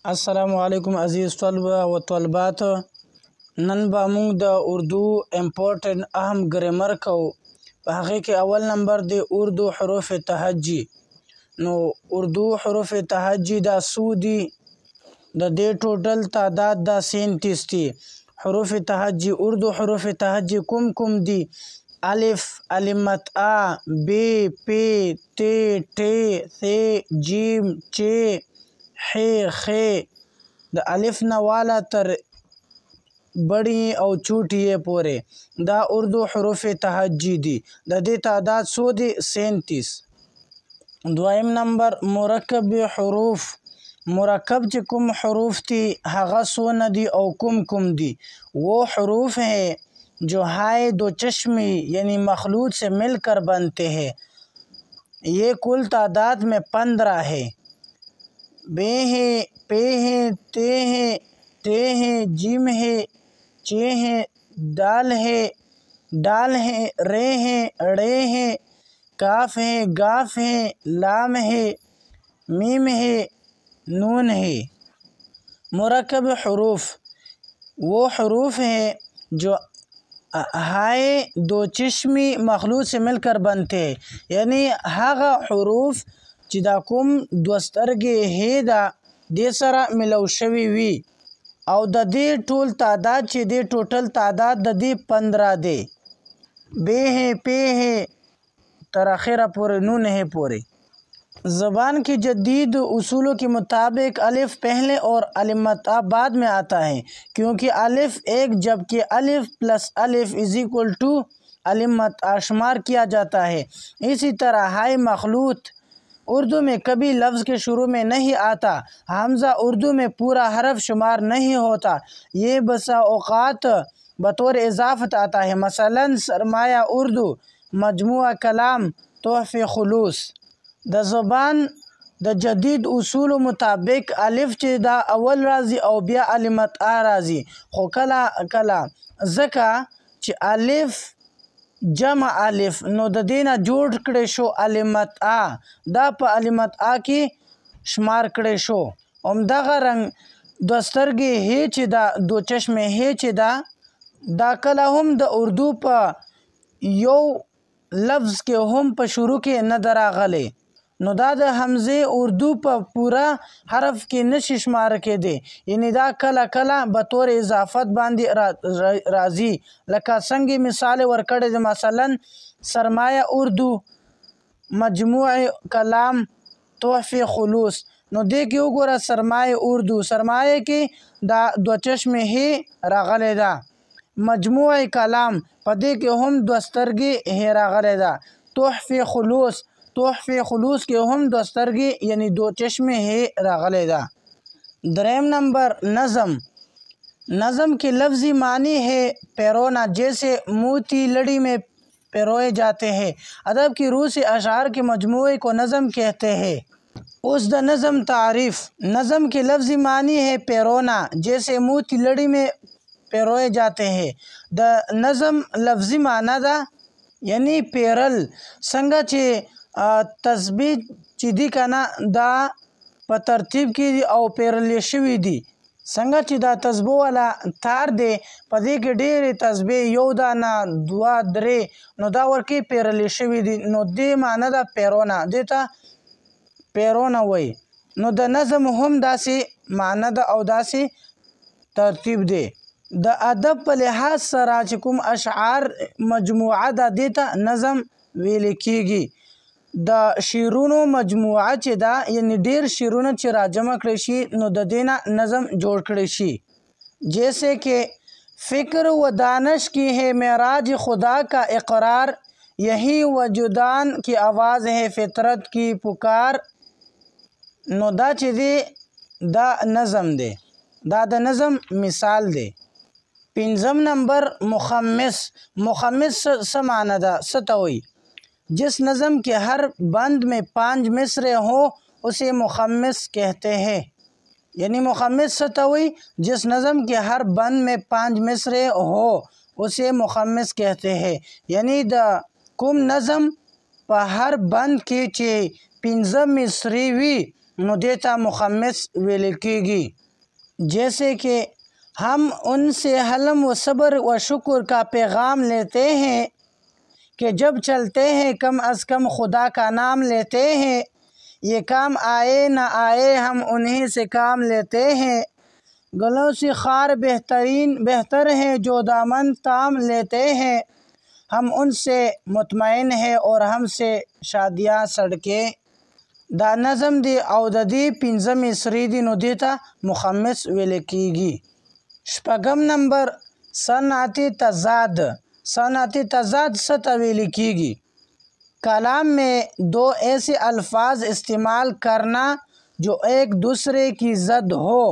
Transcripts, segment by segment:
السلام علیکم عزیز طلبہ و طالبات. نن به موږ د اردو امپورټنټ اهم ګرامر کوو. په هغې کې اول نمبر دی اردو حروف تهجی. نو اردو حروف تهجی دا څو دي؟ د دې ټوټل تعداد دا 37 دي. حروف تهجی اردو حروف تهجی کوم دي؟ الف، علمت آ، ب، پ، ت، ټ، ث، جیم، چ، ح، خ. د الف نه والا تر بڑی او چوٹی پورې دا اردو حروف تهجی دي. د دې تعداد څو دي؟ 37. دویم نمبر مرکب حروف. مرکب چې کوم حروف دي هغه څونه دي او کوم دي؟ وہ حروف ہیں جو ہائے دو چشمی یعنی مخلوط سے مل کر بنتے ہیں. یہ کل تعداد میں 15 ہے. بے ہے، پے ہے، تے ہے، ٹے ہے، جیم ہے، چے ہے، ڈال ہے، رے ہے، ڑے ہے، کاف ہے، گاف ہے، لام ہے، میم ہے، نون ہے. مرکب حروف وہ حروف ہیں جو ہائے دو چشمی مخلوط سے مل کر بنتے ہیں. یعنی هغه حروف چې دا کوم دوه سترګې هې ده دې سره ملو شوي وي او د دې ټول تعداد چې دی ټوټل تعداد د دې 15 دی. بے ہے، پے ہے تر آخره پورې، نون ہے پورې. زبان کی جدید اصولوں کے مطابق الف پہلے اور علمت آ بعد میں آتا ہے کیونکہ الف ایک جبکہ الف پلس الف از ایکول ٹو علمت آ شمار کیا جاتا ہے. اسی طرح ہائے مخلوط اردو میں کبھی لفظ کے شروع میں نہیں آتا. حمزہ اردو میں پورا حرف شمار نہیں ہوتا. یہ بسا اوقات بطور اضافت آتا ہے. مثلا سرمایہ اردو، مجموعہ کلام، تحفہ خلوص. د زبان د جدید اصول مطابق الف چې دا اول راځي او بیا علمت آ راځي، خو کله ځکه چې الف جمع الف نو د دې نه جوړ کړی شو علمت آ، دا په علمت آ کې شمار کړی شو. همدغه رنګ دوه سترګې هې چې دا دو چشم هې چې دا کله هم د اردو په یو لفظ کې هم په شروع کې نه ده راغلی، نو دا د حمزه اردو په پورا حرف کې نشي شمار کېدی. یعنی دا کله به طور اضافت باندې راځي لکه څنګه مثال ورکړی دی. مثلا سرمایہ اردو، مجموع کلام، تحفہ خلوص. نو دې کې وګوره سرمایہ اردو، سرمایہ کې دا دو چشم هې راغلی ده. مجموع کلام په دې کې هم دوه سترګې هې راغلی ده. تحفہ خلوص کې هم دو سترګې یعنی دو چشم ہے راغلی ده. دریم نمبر نظم کے لفظی معنی ہے پیرونا، جیسے موتی لڑی میں پیروئے جاتے ہیں. ادب کی روح سے اشعار کے مجموعے کو نظم کہتے ہیں. اس دا نظم تعریف. نظم کے لفظی معنی ہے پیرونا، جیسے موتی لڑی میں پیروئے جاتے ہیں. دا نظم لفظی معنی ده یعنی پیرل. څنګه چې تسبیح چې دی کنه دا په ترتیب کې دی او پیرل شوي دي. څنګه چې دا تسبیح والا تار دی په دې کې ډېرې تسبیح یو دانه دوه درې نو دا ورکې پیرل شوي دي، نو دې معنی ده پیرونا، دې ته پیرونا وایي. نو د نظم هم داسې معنی ده او داسې ترتیب دی. د ادب په لحاظ سره چې کوم اشعار مجموعه ده دې ته نظم ویل کېږي. د شعرونو مجموعه چې ده یعنی ډیر شعرونه چې راجمع کړی شي نو د دې نه نظم جوړ کړی شي. جیسے کہ فکر و دانش کی ہے معراج خدا کا اقرار، یہی وجودان کی آواز ہے فطرت کی پکار. نو دا چې دی دا نظم دی، دا د نظم مثال دی. پنځم نمبر مخمس. مخمس څه معنی ده، څه ته وایي؟ جس نظم کے ہر بند میں 5 مصرے ہوں اسے مخمس کہتے ہیں. یعنی مخمس څه ته وایي؟ جس نظم کے ہر بند میں 5 مصرے ہو اسے مخمس کہتے ہیں. یعنی د کوم نظم په هر بند کې چې 15 مصرې وي نو دیتا مخمس ویل کیگی۔ جیسے کہ ہم ان سے حلم و صبر و شکر کا پیغام لیتے ہیں کہ جب چلتے ہیں کم از کم خدا کا نام لیتے ہیں، یہ کام آئے نہ آئے ہم انہی سے کام لیتے ہیں، گلوں سے خار بہتر ہیں جو دامن تام لیتے ہیں، ہم ان سے مطمئن ہیں اور ہم سے شادیاں سڑکیں۔ دا نظم دی او د دې پنځمې سرې دي نو دې ته مخمس ویل کیږي۔ شپږم نمبر صنعت تضاد۔ صنعت تضاد څه ته ویل کیږي؟ کلام میں دو ایسے الفاظ استعمال کرنا جو ایک دوسرے کی ضد ہو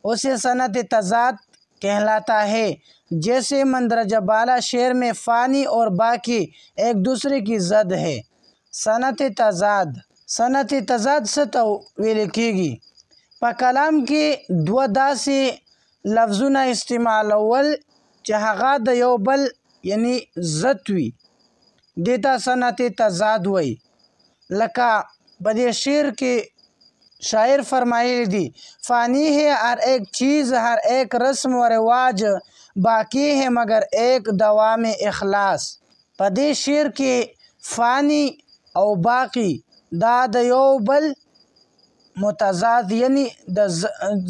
اسے صنعت تضاد کہلاتا ہے۔ جیسے مندرجہ بالا شعر میں فانی اور باقی ایک دوسرے کی ضد ہے۔ صنعت تضاد څه ته ویل کیږي؟ په کلام کې دوه داسې لفظونه استعمالول چې هغه د یو بل یعنی ضد وي، دې ته صنعت تضاد وایي۔ لکه په دې شعر کې شاعر فرمایلی دی فانی ہے ہر ایک چیز ہر ایک رسم و رواج باقی ہے مگر ایک دوام اخلاص۔ په دې شعر کې فانی او باقی دا د یو بل متضاد یعنی د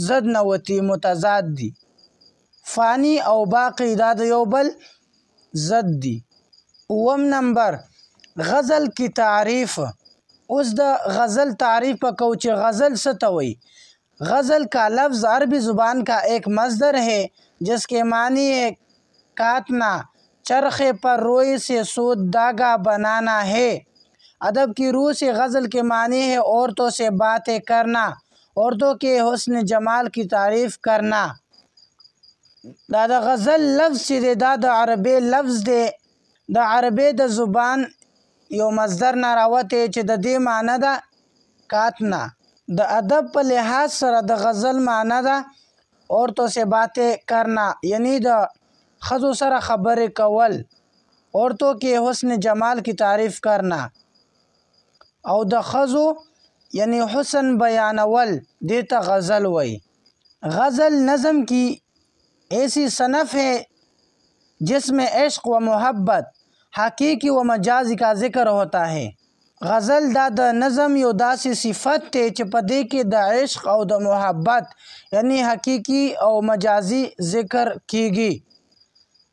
ضد نه وتی متضاد دی، فانی او باقی دا د یو بل ضد دی۔ اووم نمبر غزل کی تعریف۔ اس دا غزل تعریف پکو چې غزل څه ته وایي؟ غزل کا لفظ عربی زبان کا ایک مصدر ہے جس کے معنی ہے کاٹنا، چرخے پر روئی سے سوت داغا بنانا ہے۔ ادب کی روح سے غزل کے معنی ہے عورتوں سے باتیں کرنا، عورتوں کے حسن جمال کی تعریف کرنا۔ دا د غزل لفظ چې دی دا د عربی لفظ دی، د عربی د زبان یو مصدر نه راوتی چې د دې معنی ده کاتنا۔ د ادب په لحاظ سره د غزل معنی ده عورتوں سے باتیں کرنا، یعنی د ښځو سره خبرې کول، عورتوں کے حسن جمال کی تعریف کرنا، او د ښځو یعنی حسن بیانول دې ته غزل وایي۔ غزل نظم کی ایسی صنف ہے جس میں عشق و محبت، حقیقی و مجازی کا ذکر ہوتا ہے۔ غزل دا د نظم یو داسې صفت دی چې په دې کې د عشق او د محبت یعنی حقیقی او مجازی ذکر کیږي۔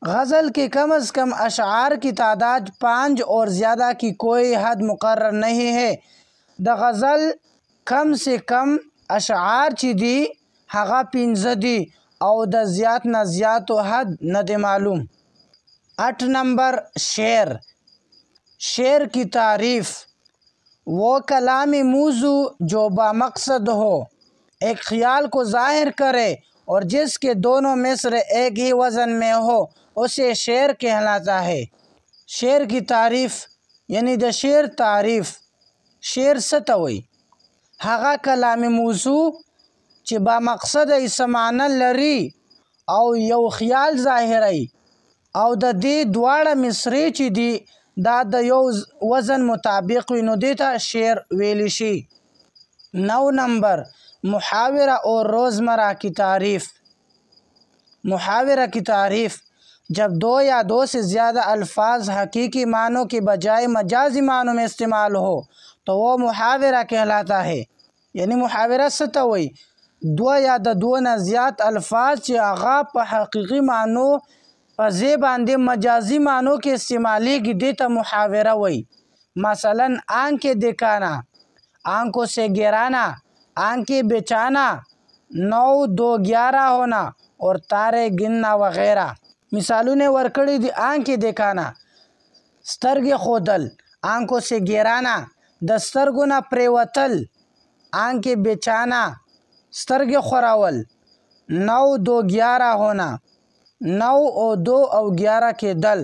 غزل کے کم از کم اشعار کی تعداد 5 اور زیادہ کی کوئی حد مقرر نہیں ہے۔ د غزل کم سے کم اشعار چې دي هغه 15 دي او د زیات نه زیاتو حد نه دی معلوم۔ 8 نمبر شعر۔ شعر کی تعریف وہ کلامی موضوع جو با مقصد ہو، ایک خیال کو ظاہر کرے اور جس کے دونوں مصر ایک ہی وزن میں ہو اسے شعر کہلاتا ہے۔ شعر کی تعریف یعنی د شعر تعریف۔ شعر څه ته وایي؟ هغه کلامی موضوع چې با مقصد څه معنی لري او یو خیال ظاهروي او د دې دواړه مصرې چې دي دا د یو وزن مطابق وي نو دې ته شعر ویلی شي۔ 9 نمبر محاورہ اور روزمرہ کی تعریف۔ محاورہ کی تعریف جب دو یا دو سے زیادہ الفاظ حقیقی معنوں کے بجائے مجازی معنوں میں استعمال ہو تو وہ محاورہ کہلاتا ہے۔ یعنی محاورہ څه ته وایي؟ دوه یا د دوه نه زیات الفاظ چې هغه په حقیقي معنو په ځای باندې مجازي معنو کې استعمالیږي دې ته محاورہ وایي۔ مثلا آنکھ دکھانا، آنکھوں سے گرانا، آنکھیں بچانا، 9 2 11 ہونا اور تارے گننا وغیرہ۔ مثالونه ورکړي دي آنکھیں دکھانا سترګې ښودل، آنکھوں سے گرانا د سترګو نه پریوتل، آنکھیں بچانا سترګې خورول، 9 2 11 ہونا 9 او 2 او 11 کېدل،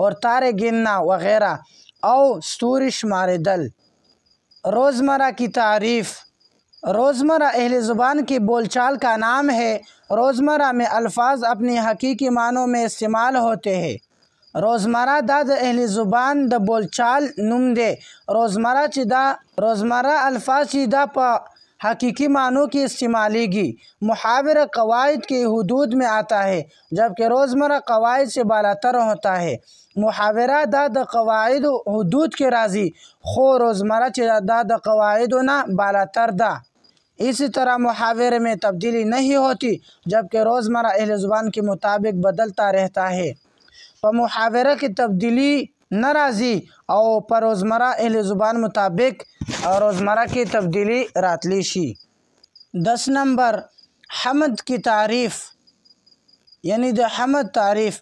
اور تارے گننا وغیرہ او ستوري شمارېدل۔ روزمرہ کی تعریف۔ روزمرہ اہل زبان کی بول چال کا نام ہے۔ روزمرہ میں الفاظ اپنی حقیقی معنوں میں استعمال ہوتے ہیں۔ روزمرہ دا د اہل زبان د بول چال نوم دی۔ روزمرہ الفاظ چې دا په حقیقی معنوں کی استعمالیگی محاورہ قواعد کے حدود میں آتا ہے جبکہ روزمرہ قواعد سے بالاتر ہوتا ہے۔ محاورہ دا د قواعد و حدود کے راضی خو روزمرہ دا د قواعد نہ بالاتر دا۔ اسی طرح محاورے میں تبدیلی نہیں ہوتی جبکہ روزمرہ اہل زبان کے مطابق بدلتا رہتا ہے۔ محاورہ کی تبدیلی نہ راضی اور پر روزمرہ اہل زبان مطابق اور روزمرہ کی تبدیلی راتلی شی۔ 10 نمبر حمد کی تعریف یعنی حمد تعریف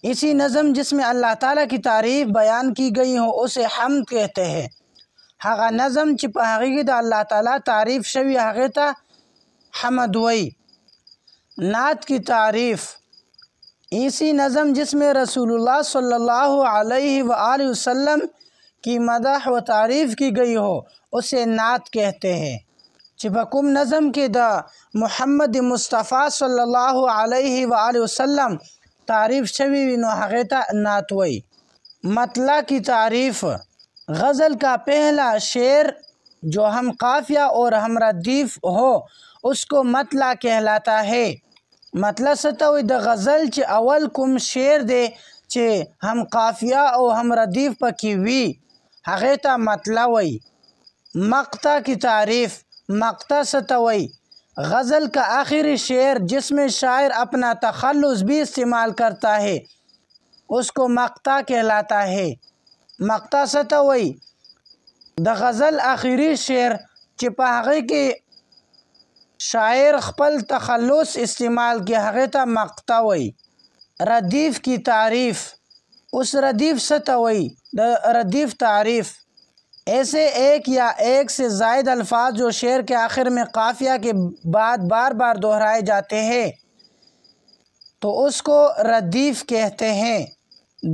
اسی نظم جس میں اللہ تعالیٰ کی تعریف بیان کی گئی ہو اسے حمد کہتے ہیں۔ ہاغا نظم چی پا حقیقی دا اللہ تعالیٰ تعریف شوی حقیقتا حمد وی۔ نعت کی تعریف اسی نظم جس میں رسول اللہ صلی اللہ علیہ وآلہ وسلم کی مدح و تعریف کی گئی ہو اسے نعت کہتے ہیں۔ چپکم نظم کے دا محمد مصطفیٰ صلی اللہ علیہ وآلہ وسلم تعریف شوی نو حقیقتا نعت وی۔ مطلع کی تعریف غزل کا پہلا شعر جو ہم قافیہ اور ہم ردیف ہو اس کو مطلع کہلاتا ہے۔ مطلع ستوی دا غزل چی اول کم شعر دے چی ہم قافیہ اور ہم ردیف پکی وی حقیقتا مطلع وی۔ مقطع کی تعریف مقطع ستوی غزل کا آخری شعر جس میں شاعر اپنا تخلص بھی استعمال کرتا ہے اس کو مقطع کہلاتا ہے۔ مقطع ستوی دا غزل آخری شعر چی پا حقیقی شاعر خپل تخلص استعمال کی حقیقتا مقطع وی۔ ردیف کی تعریف اس ردیف ستوی دا ردیف تعریف ایسے ایک یا ایک سے زائد الفاظ جو شعر کے آخر میں قافیہ کے بعد بار بار دہرائے جاتے ہیں تو اس کو ردیف کہتے ہیں۔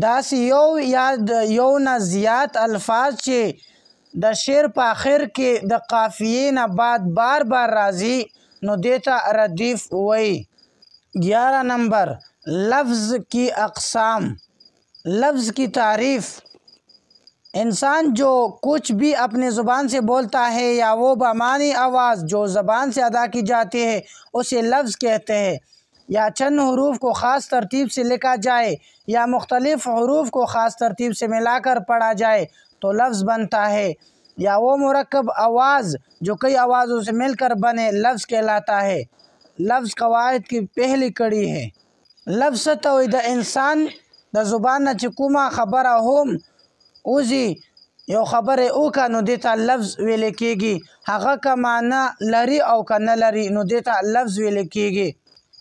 داسی یو یا یو نہ زیاد الفاظ چی دا شعر پا آخر کے دا قافیے نہ بعد بار بار راضی نو دیتا ردیف وی۔ 11 نمبر لفظ کی اقسام لفظ کی تعریف انسان جو کچھ بھی اپنے زبان سے بولتا ہے یا وہ بامعنی آواز جو زبان سے ادا کی جاتی ہے اسے لفظ کہتے ہیں۔ یا چند حروف کو خاص ترتیب سے لکھا جائے یا مختلف حروف کو خاص ترتیب سے ملا کر پڑھا جائے تو لفظ بنتا ہے۔ یا وہ مرکب آواز جو کئی آوازوں سے مل کر بنے لفظ کہلاتا ہے۔ لفظ قواعد کی پہلی کڑی ہے۔ لفظ ستوی دا انسان دا زبان نا چی کوما خبر ہوم اوزی یو خبر اوکا نو دیتا لفظ ویلے کیگی هغه کا معنی لری او کا نلری نو دیتا لفظ ویلے کیگی۔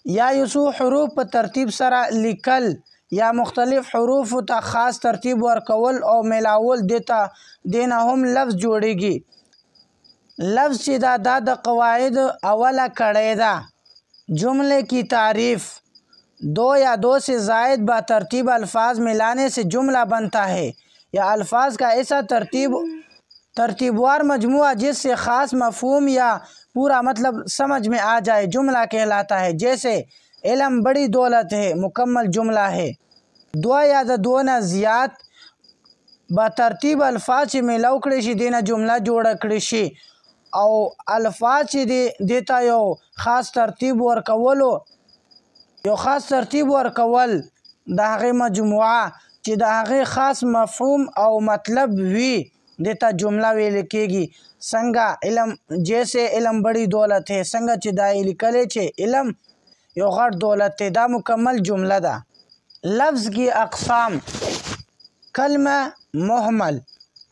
یا یسو حروف په ترتیب سره لیکل یا مختلف حروف ته خاص ترتیب ورکول او ملاول دینا هم لفظ جوړیږي۔ لفظ چې دا د قواعد اوله کړی ده۔ جملے کی تعریف دو یا دو سے زائد با ترتیب الفاظ ملانے سے جملہ بنتا ہے یا الفاظ کا ایسا ترتیبوار مجموعہ جس سے خاص مفہوم یا پورا مطلب سمجھ میں آ جائے جملہ کہلاتا ہے۔ جیسے علم بڑی دولت ہے مکمل جملہ ہے۔ دو یا دو نہ زیاد با ترتیب الفاظ چی ملاو کړی شي دینا جمله جوړه کړی شي او الفاظ چې دیتا یو خاص ترتیب ورکول د هغې مجموعه چې د هغې خاص مفهوم او مطلب وي دیتا جمله ویل کېږي۔ څنګه علم جیسے علم بڑی دولت ہے څنګه چې دا لیکلی چې علم یو غټ دولت ہے دا مکمل جمله ده۔ لفظ کی اقسام کلمہ محمل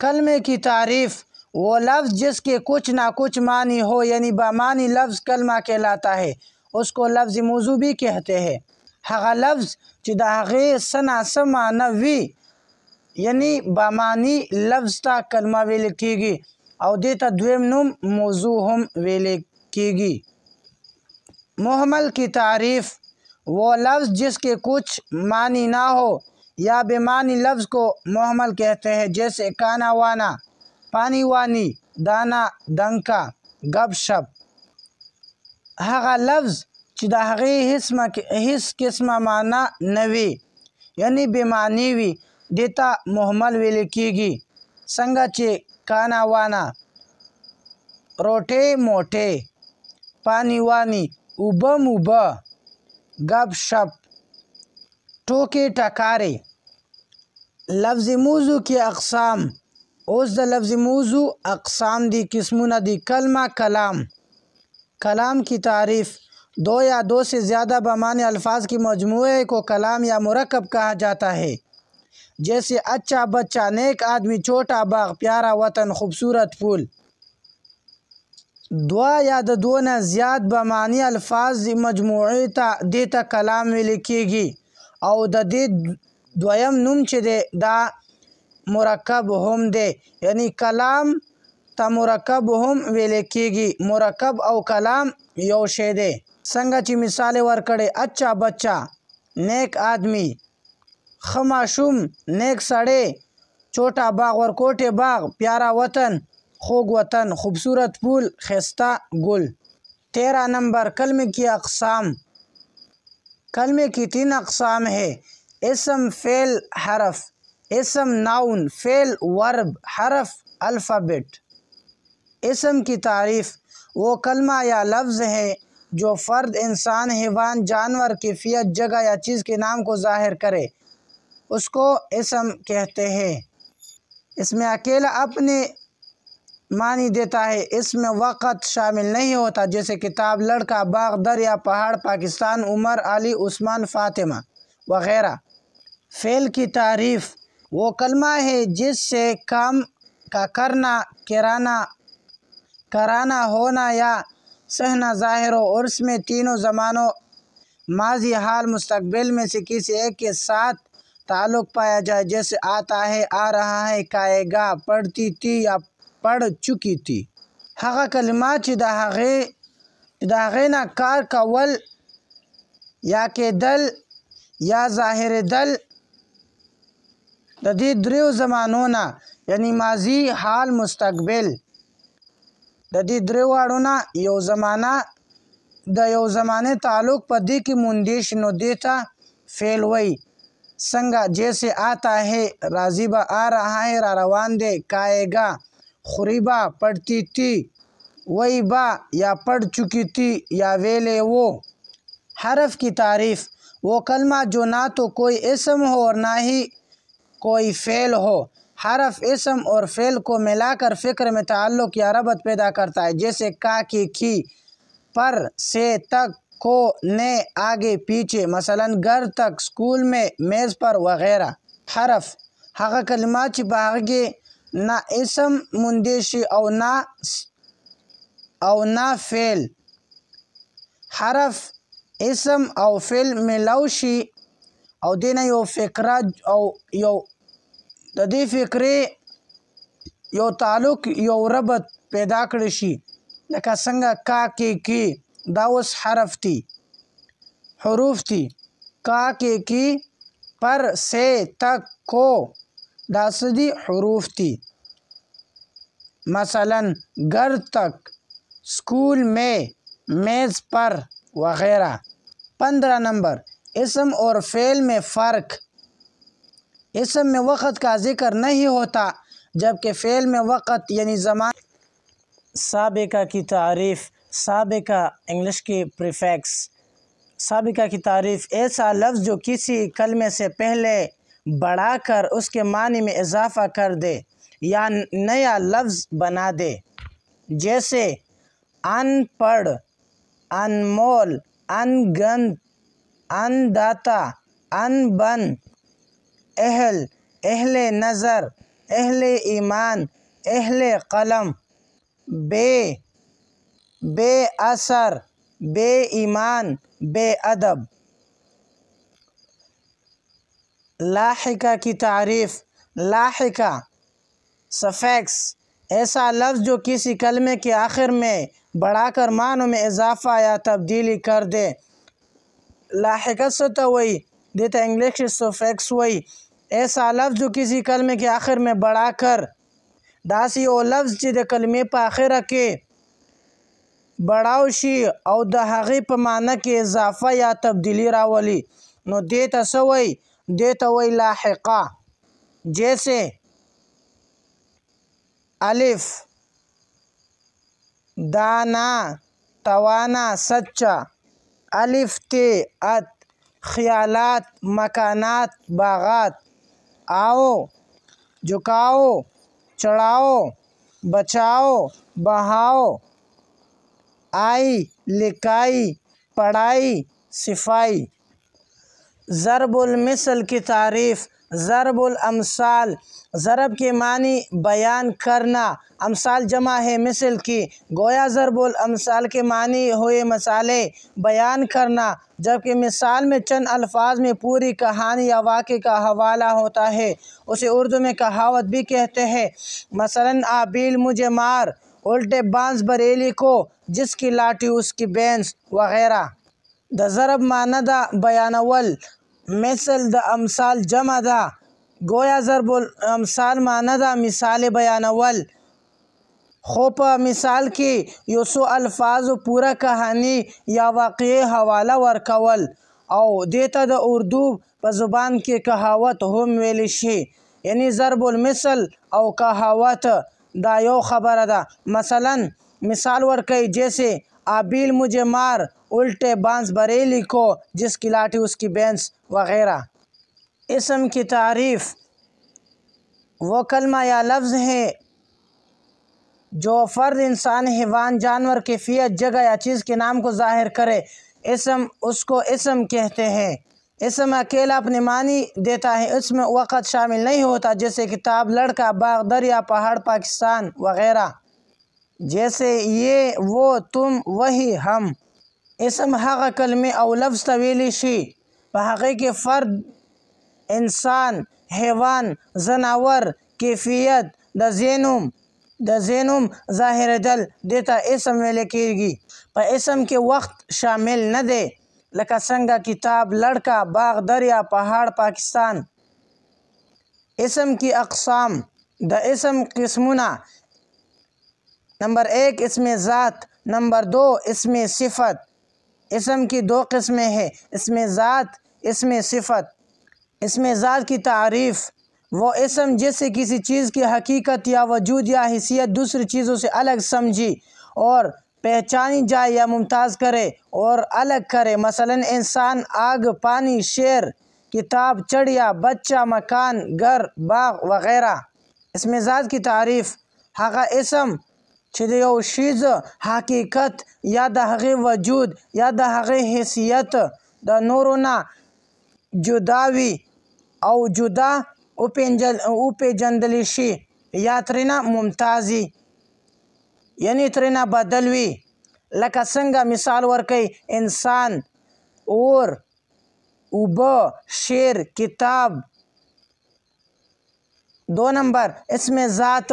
کلمے کی تعریف وہ لفظ جس کے کچھ نہ کچھ معنی ہو یعنی بامعنی لفظ کلمہ کہلاتا ہے اس کو لفظ موضوع بھی کہتے ہیں۔ هغه لفظ چې د هغې څه ناڅه معنی وي یعنی بامعنی لفظ ته کلمه ویل کېږي او دې ته دویم نوم موضوع هم ویل کېږي۔ محمل کی تعریف وہ لفظ جس کے کچھ معنی نہ ہو یا بے معنی لفظ کو محمل کہتے ہیں جیسے کانا وانا پانی وانی دانا دنکا گپ شپ۔ هغه لفظ چې د هغې هیڅ قسمه معنی نه وي یعنی بې معنی وي دې ته محمل ویل کېږي څنګه چې کانا وانا۔ روټې موټې، پانی وانی، اوبه موبه، گپ شپ، ټوکې ټکارې. لفظ موضوع کی اقسام. اوس د لفظ موضوع اقسام دی، قسمونه دی. کلمہ کلام. کلام کی تعریف. دو یا دو سے زیادہ بمعنی الفاظ کی مجموعے کو کلام یا مرکب کہا جاتا ہے، جیسے اچھا بچہ، نیک آدمی، چھوٹا باغ، پیارا وطن، خوبصورت پھول. دو یا د دو نه زیات بمعنی الفاظ مجموعې ته دیته کلام ویل کېږي، او د دې دویم نوم چې دی دا مرکب هم دی، یعنی کلام ته مرکب هم ویل کېږي. مرکب او کلام یو شی دی. څنګه چې مثال ورکړی: اچھا بچہ، نیک آدمی، ښه ماشوم، نیک سړی، چھوٹا باغ ورکوټی باغ، پیارا وطن خوږ وطن، خوبصورت پھول ښایسته گل. 13 نمبر کلمے کی اقسام. کلمے کی 3 اقسام ہے: اسم، فعل، حرف. اسم ناؤن، فعل ورب، حرف الفابet. اسم کی تعریف. وہ کلمہ یا لفظ ہے جو فرد، انسان، حیوان، جانور، کیفیت، جگہ یا چیز کے نام کو ظاہر کرے، اس کو اسم کہتے ہیں. اس میں اکیلا اپنے معنی دیتا ہے. اس میں وقت شامل نہیں ہوتا، جیسے کتاب، لڑکا، باغ، دریا، پہاڑ، پاکستان، عمر، علی، عثمان، فاطمہ وغیرہ. فعل کی تعریف. وہ کلمہ ہے جس سے کام کا کرنا، کرانا، ہونا یا سہنا ظاہر ہو، اور اس میں تینوں زمانوں ماضی، حال، مستقبل میں سے کسی ایک کے ساتھ تعلق پایا جائے، جیسے آتا ہے، آ رہا ہے، کھائے گا، پڑھتی تھی یا پڑھ چکی تھی. هغه کلمات چې د هغې نه کار کول یا کېدل یا ظاهرېدل د دې دریو زمانو نه، یعنی ماضي، حال، مستقبل، د دې درې واړو نه یو زمانه د یو زمانې تعلق په دې کې موندی شي، نو دې ته فعل وایي. څنګه؟ جیسے آتا ہے، راضی به، آ رہا ہے، را روان دی، کھائے گا، خوری با، پڑھتی تھی، وہی با یا پڑھ چکی تھی یا ویلے وہ. حرف کی تعریف. وہ کلمہ جو نہ تو کوئی اسم ہو اور نہ ہی کوئی فعل ہو. حرف اسم اور فعل کو ملا کر فکر میں تعلق یا ربط پیدا کرتا ہے، جیسے کا، کی، کھی، پر، سے، تک، کو، نے، آگے پیچھے، مثلا گھر تک، اسکول میں، میز پر وغیرہ. حرف. هغه کلمات چې په هغه کې نه اسم موندی شي او نه فعل. حرف اسم او فعل ملو شي او دینه یو فکره او یو د دې فکرې یو تعلق، یو ربط پیدا کړی شي، لکه څنګه کا، کی، کی، دا اوس حرف تی، حروف تی. کا، کی، کی، پر، سے، تک، کو، دا څه دي؟ حروف تی. مثلا گھر تک، اسکول میں، میز پر وغیرہ. 15 نمبر اسم اور فعل میں فرق. اسم میں وقت کا ذکر نہیں ہوتا، جبکہ فعل میں وقت یعنی زمان. سابقہ کی تعریف. سابقہ انگلش کی پریفکس. سابقہ کی تعریف. ایسا لفظ جو کسی کلمے سے پہلے بڑھا کر اس کے معنی میں اضافہ کر دے یا نیا لفظ بنا دے، جیسے ان پڑھ، انمول، ان گنت، ان داتا، ان بن، اہل، اہل نظر، اہل ایمان، اہل قلم، بے اثر، بے ایمان، بے ادب. لاحقہ کی تعریف. لاحقہ سفیکس. ایسا لفظ جو کسی کلمے کے آخر میں بڑھا کر معنوں میں اضافہ یا تبدیلی کر دے. لاحقہ څه ته وایي؟ دې ته انګلیش کې سفیکس وایي. ایسا لفظ جو کسی کلمے کے آخر میں بڑھا کر، داسې یو لفظ چې د کلمې په آخره کې بڑاو شي او د هغې په معنی کې اضافه یا تبدیلی راولي، نو دې ته څه وایي؟ دې ته وایي لاحقہ. جیسے الف، دانا توانا سچا الف تے ات خیالات مکانات باغات آؤ جھکاؤ چڑھاؤ بچاؤ بہاؤ آئی لکھائی پڑھائی صفائی۔ ضرب المثل کی تعریف۔ ضرب الامثال ضرب کے معنی بیان کرنا، امثال جمع ہے مثل کی، گویا ضرب الامثال کے معنی ہوئے مثالیں بیان کرنا، جبکہ مثال میں چند الفاظ میں پوری کہانی یا واقعے کا حوالہ ہوتا ہے، اسے اردو میں کہاوت بھی کہتے ہیں۔ مثلاً آبیل مجھے مار، الٹے بانس بریلی کو، جس کی لاٹھی اس کی بینس وغیرہ۔ د ضرب معنی دا بیانول، مثل د امثال جمع دا، گویا ضرب الامثال معنی دا مثال بیانول، خو په مثال کې یو څو الفاظو پوره کہانی یا واقعي حواله ورکول، او دې ته د اردو په زبان کې کہاوت هم ویلی شي. یعنی ضرب المثل او کہاوت دا یو خبره ده. مثلا مثال ورکوي جیسے آبیل مجھے مار، الٹے بانس بریلی کو، جس کی لاٹھی اس کی بینس وغیرہ۔ اسم کی تعریف وہ کلمہ یا لفظ ہے جو فرد، انسان، حیوان، جانور، کیفیت، جگہ یا چیز کے نام کو ظاہر کرے، اسم اس کو اسم کہتے ہیں۔ اسم اکیلا اپنے معنی دیتا ہے، اس میں وقت شامل نہیں ہوتا، جیسے کتاب، لڑکا، باغ، دریا، پہاڑ، پاکستان وغیرہ۔ جیسے یہ، وہ، تم، وہی، ہم۔ اسم هغه کلمې او لفظ ته ویلی شي په هغې کې فرد، انسان، حیوان، ځناور، کیفیت، د ځای نوم ظاهرېدل، دې ته اسم ویل کېږي. په اسم کې وخت شامل نه دی، لکه څنګه کتاب، لڑکا، باغ، دریا، پہاڑ، پاکستان۔ اسم کی اقسام. د اسم قسمونه: نمبر 1 اسم ذات، نمبر 2 اسم صفت۔ اسم کی دو قسمیں ہیں، اسم ذات، اسم صفت۔ اسم ذات کی تعریف وہ اسم جس سے کسی چیز کی حقیقت یا وجود یا حیثیت دوسری چیزوں سے الگ سمجھی اور پہچانی جائے یا ممتاز کرے اور الگ کرے، مثلا انسان، آگ، پانی، شیر، کتاب، چڑیا، بچہ، مکان، گھر، باغ وغیرہ۔ اسم ذات کی تعریف هغه اسم چې د یو شیز حقیقت یا د هغې وجود یا د هغې حیثیت د نورو نه جدا وي او جدا وپېژندلی شي یا ترېنه ممتاز وي، یعنی ترېنه بدل وي. لکه څنګه مثال ورکوي: انسان، اور، اوبه، شیر، کتاب۔ 2 نمبر اسم ذات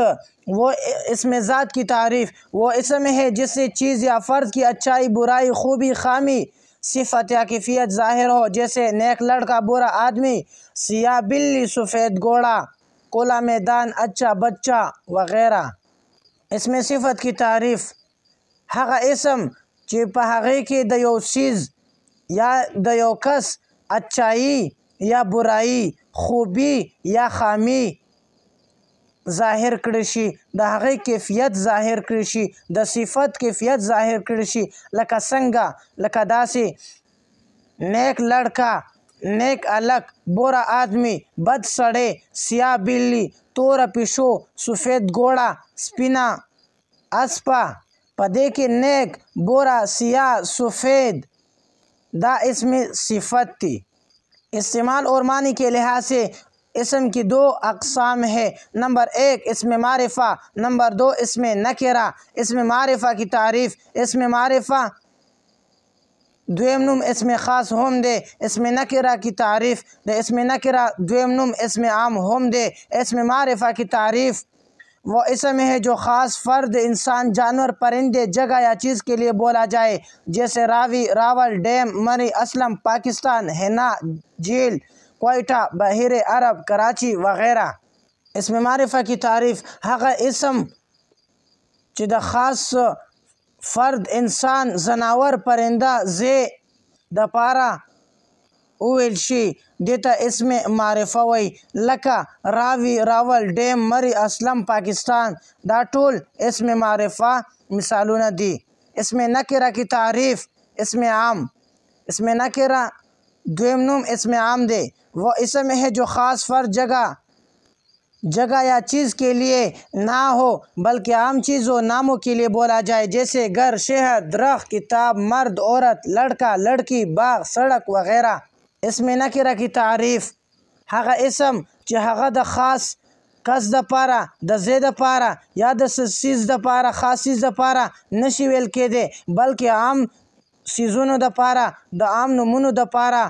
وہ اسم ذات کی تعریف وہ اسم ہے جس سے چیز یا فرد کی اچھائی، برائی، خوبی، خامی، صفت یا کیفیت ظاہر ہو، جیسے نیک لڑکا، برا آدمی، سیاہ بلی، سفید گھوڑا، کھلا میدان، اچھا بچہ وغیرہ۔ اسم صفت کی تعریف هغه اسم چې په هغې کې د یو څیز یا د یو کس اچھائی یا برائی، خوبی یا خامی ظاهر کړی شي، د هغې کیفیت ظاهر کړی شي، د صفت کیفیت ظاهر کړی شي. لکه څنګه؟ لکه داسې: نیک لڑکا، نیک الک، برا آدمی، بد سړی، سیاه بلی، توره پیشو، سفید گھوڑا، سپینه اسپه. په دې کې نیک، برا، سیاه، سفید دا اسم صفت تھی. استعمال اور معنی کے لحاظ سے اسم کی 2 اقسام ہے. نمبر 1 اسم معرفہ، نمبر 2 اسم نکرہ۔ اسم معرفہ کی تعریف: اسم معرفہ دویم نوم اسم خاص هم دے. اسم نکرہ کی تعریف: د اسم نکرہ دویم نوم اسم عام هم دے. اسم معرفہ کی تعریف وہ اسم ہے جو خاص فرد، انسان، جانور، پرندے، جگہ یا چیز کے لیے بولا جائے، جیسے راوی، راول، ڈیم، مری، اسلم، پاکستان، ہینا، جھیل، کوئٹہ، بحیرہ عرب، کراچی وغیرہ۔ اسم معرفہ کی تعریف هغه اسم چې د خاص فرد، انسان، ځناور، پرنده، ځای دپاره وویل شي، دې ته اسم معرفه وایي. لکه راوی، راول، ډیم، مری، اسلم، پاکستان دا ټول اسم معرفه مثالونه دي. اسم نکره کی تعریف اسم عام. اسم نکره دویم نوم اسم عام دے. وہ اسم ہے جو خاص فرد جگہ یا چیز کے لیے نہ ہو بلکہ عام چیزوں ناموں کے لیے بولا جائے، جیسے گھر، شہر، درخت، کتاب، مرد، عورت، لڑکا، لڑکی، باغ، سڑک وغیرہ. اسم نکره کی تعریف هغه اسم چې هغه د خاص کس دپاره، د ځای دپاره یا د څیز دپاره، خاص چیز دپاره نشي ویل کېدی بلکې عام څیزونو دپاره، د عام نومونو دپاره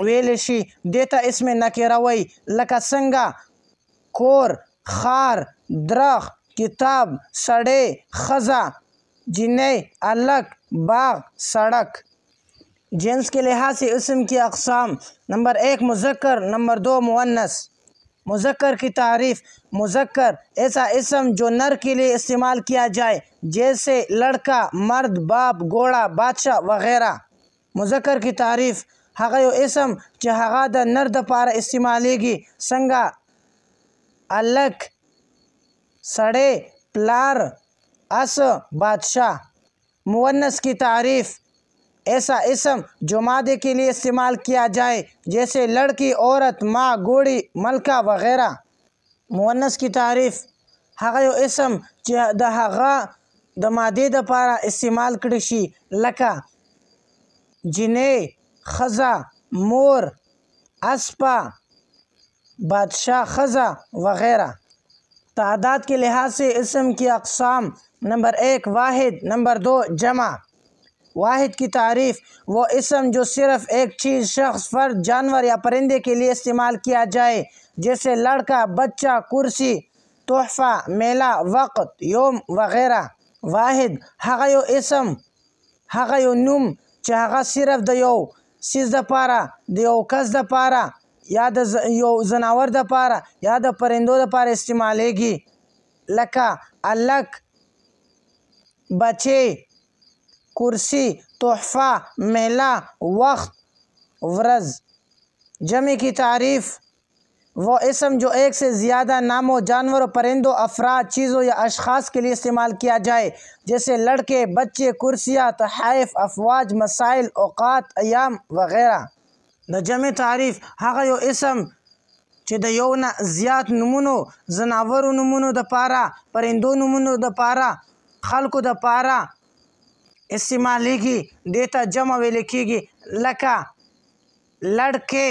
ویلی شي. دې ته اسم نکره وایي. لکه څنګه کور، خار، درخت، کتاب، سړی، ښځه، جنۍ، هلک، باغ، سڑک. جنس کے لحاظ سے اسم کی اقسام: نمبر 1 مذکر، نمبر 2 مؤنث. مذکر کی تعریف: مذکر ایسا اسم جو نر کے لیے استعمال کیا جائے، جیسے لڑکا، مرد، باپ، گھوڑا، بادشاہ وغیرہ. مذکر کی تعریف: هغه یو اسم چې هغه د نر دپاره استعمالیږي، څنګه هلک، سړی، پلار، اس، بادشاہ. مؤنث کی تعریف: ایسا اسم جو مادے کے لیے استعمال کیا جائے، جیسے لڑکی، عورت، ماں، گھوڑی، ملکہ وغیرہ. مؤنث کی تعریف: هغه یو اسم چې د هغه د مادې دپاره استعمال کړی شي، لکه جنۍ، ښځه، مور، اسپه، بادشاہ ښځه وغیرہ. تعداد کے لحاظ سے اسم کی اقسام: نمبر 1 واحد، نمبر 2 جمع. واحد کی تعریف: وہ اسم جو صرف ایک چیز، شخص، فرد، جانور یا پرندے کے لیے استعمال کیا جائے، جیسے لڑکا، بچہ، کرسی، تحفہ، میلہ، وقت، یوم وغیرہ. واحد هغه یو اسم، هغه یو نوم چې هغه صرف د یو څیز دپاره، د یو کس دپاره یا د یو ځناور دپاره یا د پرندو دپاره استعمالیږي، لکه هلک، بچے، کرسی، تحفہ، میلہ، وقت، ورځ. جمع کی تعریف: وہ اسم جو ایک سے زیادہ ناموں، جانوروں، پرندوں، افراد، چیزوں یا اشخاص کے لیے استعمال کیا جائے، جیسے لڑکے، بچے، کرسیاں، تحائف، افواج، مسائل، اوقات، ایام وغیرہ. د جمع تعریف: هغه یو اسم چې د یو نه زیات نومونو، ځناورو نومونو دپاره، پرندو نومونو دپاره، خلکو دپاره استعمالیږي، دې ته جمع ویل کېږي، لکه لړکې،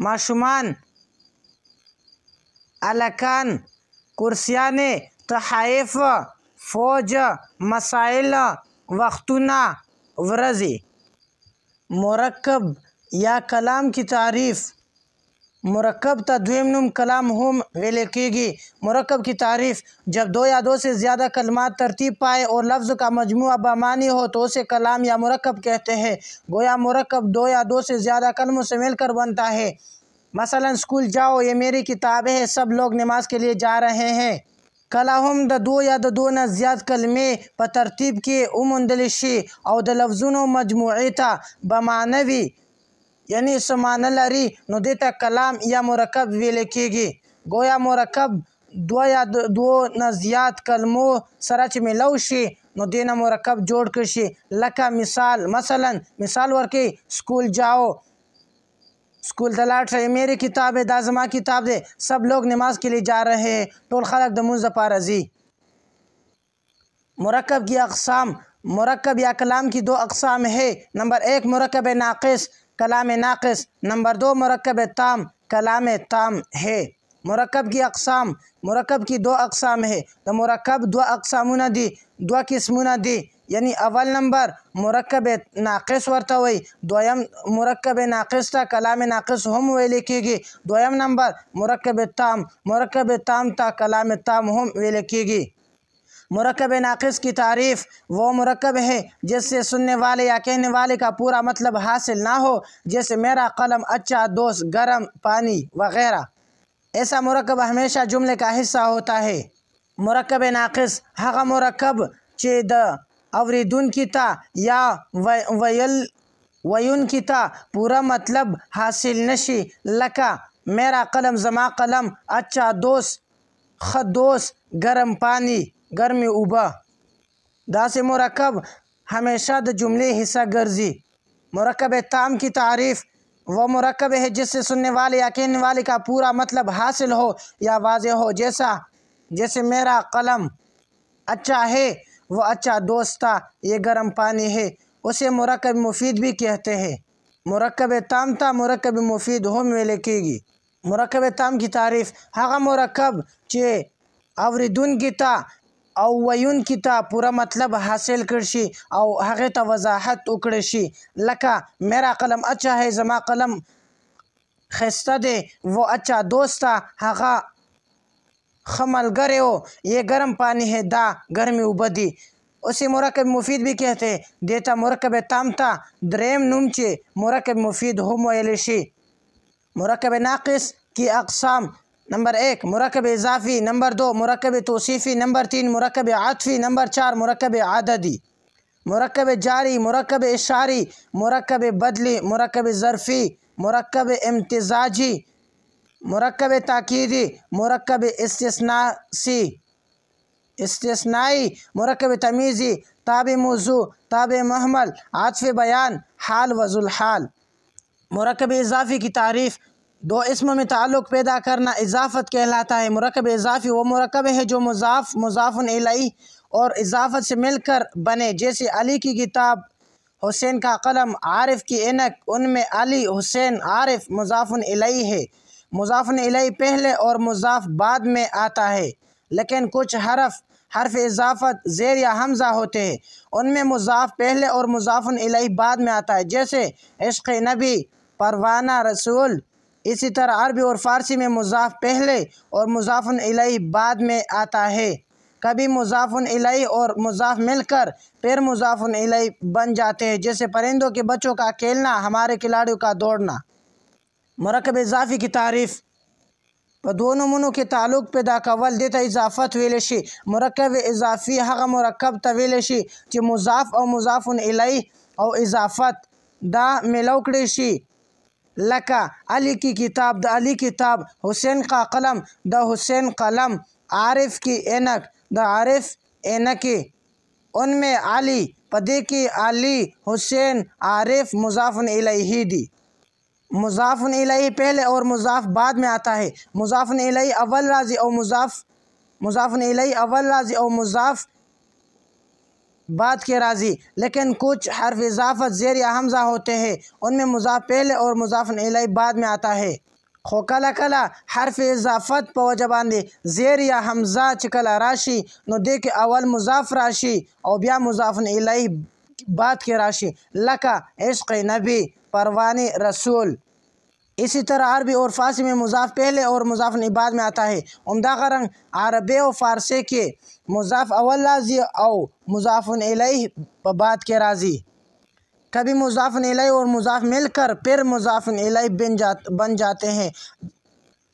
ماشومان، هلکان، کرسیانې، تحائف، فوج، مسائل، وختونه، ورځې. مرکب یا کلام کی تعریف: مرکب تا دویم نوم کلام هم ویل کېږي. مرکب کی تعریف: جب دو یا دو سے زیادہ کلمات ترتیب پائے اور لفظ کا مجموعہ بامعنی ہو تو اسے کلام یا مرکب کہتے ہیں. گویا مرکب دو یا دو سے زیادہ کلموں سے مل کر بنتا ہے. مثلا اسکول جاؤ، یہ میری کتاب ہے، سب لوگ نماز کے لیے جا رہے ہیں. کله هم د دو یا د دو نه زیات کلمې په ترتیب کې وموندلی شي او د لفظونو مجموعې ته بمعنه وي، یعنی څه معنی لري، نو دې ته کلام یا مرکب ویل کېږي. گویا مرکب دو یا دو نه زیات کلمو سره چې میلاو شي نو دې نه مرکب جوړ کړی شي. لکه مثلا مثال ورکوي: اسکول جاؤ، اسکول ته لاړ شئ، میری کتاب ہے، دا زما کتاب دی، سب لوگ نماز کے لیے جا رہے ہیں، ټول خلک د لمونځ دپاره ځي. مرکب کی اقسام: مرکب یا کلام کی دو اقسام ہے. نمبر 1 مرکب ناقص، کلام ناقص. نمبر 2 مرکب تام، کلام تام ہے. مرکب کی اقسام: مرکب کی دو اقسام ہے. د مرکب دو اقسامونه دي، دو قسمونه دي. یعنی اول نمبر مرکب ناقص ورته وایي، دویم مرکب ناقص ته کلام ناقص هم ویل کېږي. دویم نمبر مرکب تام، مرکب تام ته کلام تام هم ویل کېږي. مرکب ناقص کی تعریف: وہ مرکب ہے جس سے سننے والے یا کہنے والے کا پورا مطلب حاصل نہ ہو، جیسے میرا قلم، اچھا دوست، گرم پانی وغیرہ. ایسا مرکب ہمیشہ جملے کا حصہ ہوتا ہے. مرکب ناقص هغه مرکب چې د اوریدونکي ته یا ویونکي ته پورا مطلب حاصل نشي، لکه میرا قلم، زما قلم، اچھا دوست، ښه دوست، گرم پانی گرمی اوبه داسې مرکب ہمیشہ د جملے حصہ گرزی۔ مرکب تام کی تعریف: وہ مرکب ہے جس سے سننے والے یا کہنے والے کا پورا مطلب حاصل ہو یا واضح ہو، جیسے میرا قلم اچھا ہے، وہ اچھا دوست تھا، یہ گرم پانی ہے۔ اسے مرکب مفید بھی کہتے ہیں۔ مرکب تام تا مرکب مفید هم ویل کېږي۔ مرکب تام کی تعریف: هغه مرکب چې اوریدونکي ته او ویونکي ته پوره مطلب حاصل کړی شي او هغې ته وضاحت وکړی شي، لکه میرا قلم اچھا ہے، زما قلم ښایسته دی، وہ اچھا دوست تھا، هغه ښه ملګری و، یہ گرم پانی ہے، دا گرمی اوبه دي۔ اسے مرکب مفید بھی کہتے ہیں۔ دیتا مرکب تام تا دریم نوم چې مرکب مفید هم ویلی شي۔ مرکب ناقص کی اقسام: نمبر 1 مرکب اضافی، نمبر 2 مرکب توصیفی، نمبر 3 مرکب عطفی، نمبر 4 مرکب عددی۔ مرکب جاری، مرکب اشاری، مرکب بدلی، مرکب ظرفی، مرکب امتزاجی، مرکب تاکیدی، مرکب استثنائی، مرکب تمیزی، تابع موضوع، تابع محمل، عطف بیان، حال و ذوالحال۔ مرکب اضافی کی تعریف: دو اسموں میں تعلق پیدا کرنا اضافت کہلاتا ہے۔ مرکب اضافی وہ مرکب ہے جو مضاف الیہ اور اضافت سے مل کر بنے، جیسے علی کی کتاب، حسین کا قلم، عارف کی اینک۔ ان میں علی، حسین، عارف مضاف الیہ ہے۔ مضاف الیہ پہلے اور مضاف بعد میں آتا ہے، لیکن کچھ حرف اضافت زیر یا حمزہ ہوتے ہیں، ان میں مضاف پہلے اور مضاف الیہ بعد میں آتا ہے، جیسے عشق نبی، پروانہ رسول۔ اسی طرح عربی اور فارسی میں مضاف پہلے اور مضاف الیہ بعد میں آتا ہے۔ کبھی مضاف الیہ اور مضاف مل کر پھر مضاف الیہ بن جاتے ہیں، جیسے پرندوں کے بچوں کا کھیلنا، ہمارے کھلاڑیوں کا دوڑنا۔ مرکب اضافی کی تعریف: په دوو نومونو کې تعلق پیدا کول دې ته اضافت ویلی شي۔ مرکب اضافي هغه مرکب ته ویلی شي چې مضاف او مضاف الیه او اضافت دا ملو کړی شي، لکه علی کی کتاب، د علی کتاب، حسین کا قلم، د حسین قلم، عارف کی اینک، د عارف اینکې۔ ان میں علی په دې کې علی، حسین، عارف مضاف الیہ دی۔ مضاف الیہ پہلے اور مضاف بعد میں آتا ہے۔ مضاف الیہ اول راضی اور مضاف بعد کے راضی، لیکن کچھ حرف اضافت زیر یا حمزہ ہوتے ہیں، ان میں مضاف پہلے اور مضاف الیہ بعد میں آتا ہے۔ خو کله کله حرف اضافت په وجه باندې زیر یا حمزه چې کله راشي، نو دې کې اول مضاف راشي او بیا مضاف الیہ بعد کې راشي، لکه عشق نبی، پروانہ رسول۔ اسی طرح عربی اور فارسی میں مضاف پہلے اور مضاف بعد میں آتا ہے۔ عمدہ رنگ عربی اور فارسی کے مضاف اول راضی او مضاف الیہ بعد کے راضی۔ کبھی مضاف الیہ اور مضاف مل کر پھر مضاف الیہ بن جاتے ہیں۔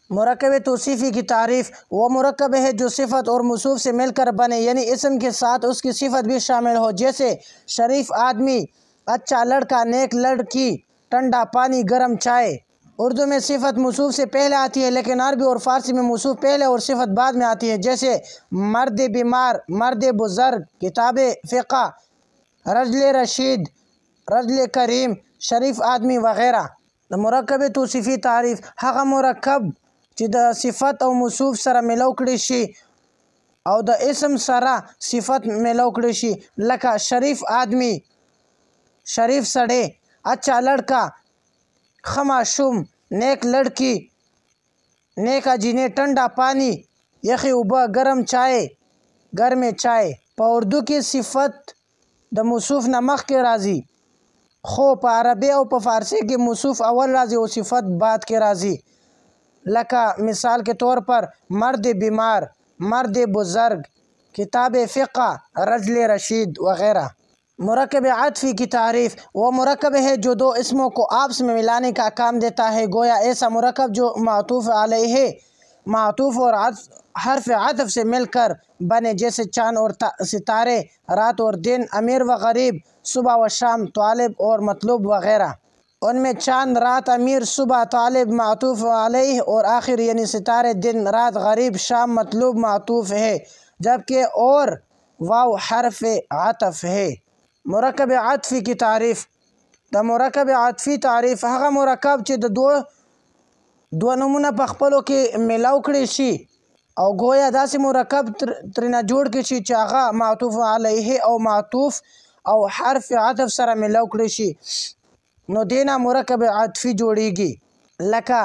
مرکب توصیفی کی تعریف: وہ مرکب ہے جو صفت اور موصوف سے مل کر بنے، یعنی اسم کے ساتھ اس کی صفت بھی شامل ہو، جیسے شریف آدمی، اچھا لڑکا، نیک لڑکی، ٹھنڈا پانی، گرم چائے۔ اردو میں صفت موصوف سے پہلے آتی ہے، لیکن عربی اور فارسی میں موصوف پہلے اور صفت بعد میں آتی ہے، جیسے مرد بیمار، مرد بزرگ، کتاب فقہ، رجل رشید، رجل کریم، شریف آدمی وغیرہ۔ مرکب توصیفی تعریف: هغه مرکب چې د صفت او موصوف سره ملو کړی شي او د اسم سره صفت ملو کړی شي، لکه شریف آدمی، شریف سړی، اچھا لڑکا، ښه ماشوم، نیک لڑکی، نیک جینۍ، ټنډا پانی، یخی اوبه، ګرم چای، ګرمې چای۔ په اردو کې صفت د موصوف نه مخکې راځي، خو په عربي او په فارسی کې موصوف اول راځي او صفت بعد کې راځي، لکه مثال کے طور پر مرد بیمار، مرد بزرگ، کتاب فقہ، رجل رشید وغیرہ۔ مرکب عطفی کی تعریف: وہ مرکب ہے جو دو اسموں کو آپس میں ملانے کا کام دیتا ہے، گویا ایسا مرکب جو معطوف علیہ ہے، معطوف اور حرف عطف سے مل کر بنے، جیسے چاند اور ستارے، رات اور دن، امیر و غریب، صبح و شام، طالب اور مطلوب وغیرہ۔ ان میں چاند، رات، امیر، صبح، طالب معطوف علیہ اور آخر یعنی ستارے، دن، رات، غریب، شام مطلوب معطوف ہے۔ جبکہ اور واو حرف عطف ہے۔ مرکب عطفی کی تعریف. د مرکب عطفي تعریف هغه مرکب چې د دوه نومونه په خپلو کې میلاو کړي شي او گویا داسې مرکب ترېنه جوړ کړي شي چې هغه معطوف علیه او معطوف او حرف عطف سره میلاو کړي شي، نو دې نه مرکب عطفي جوړیږي. لکه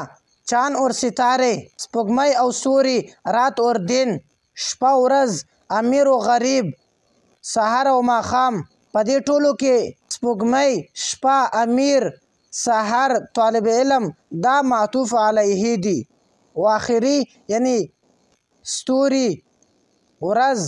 چاند اور ستارے، سپوږمۍ او ستوري، رات اور دن، شپه ورځ، امیر و غریب، سحر او ماښام. په دې ټولو کې سپوږمۍ، شپه، امیر، سحر، طالب علم دا معطوف علیه دي. و آخري یعنی ستوري، ورځ،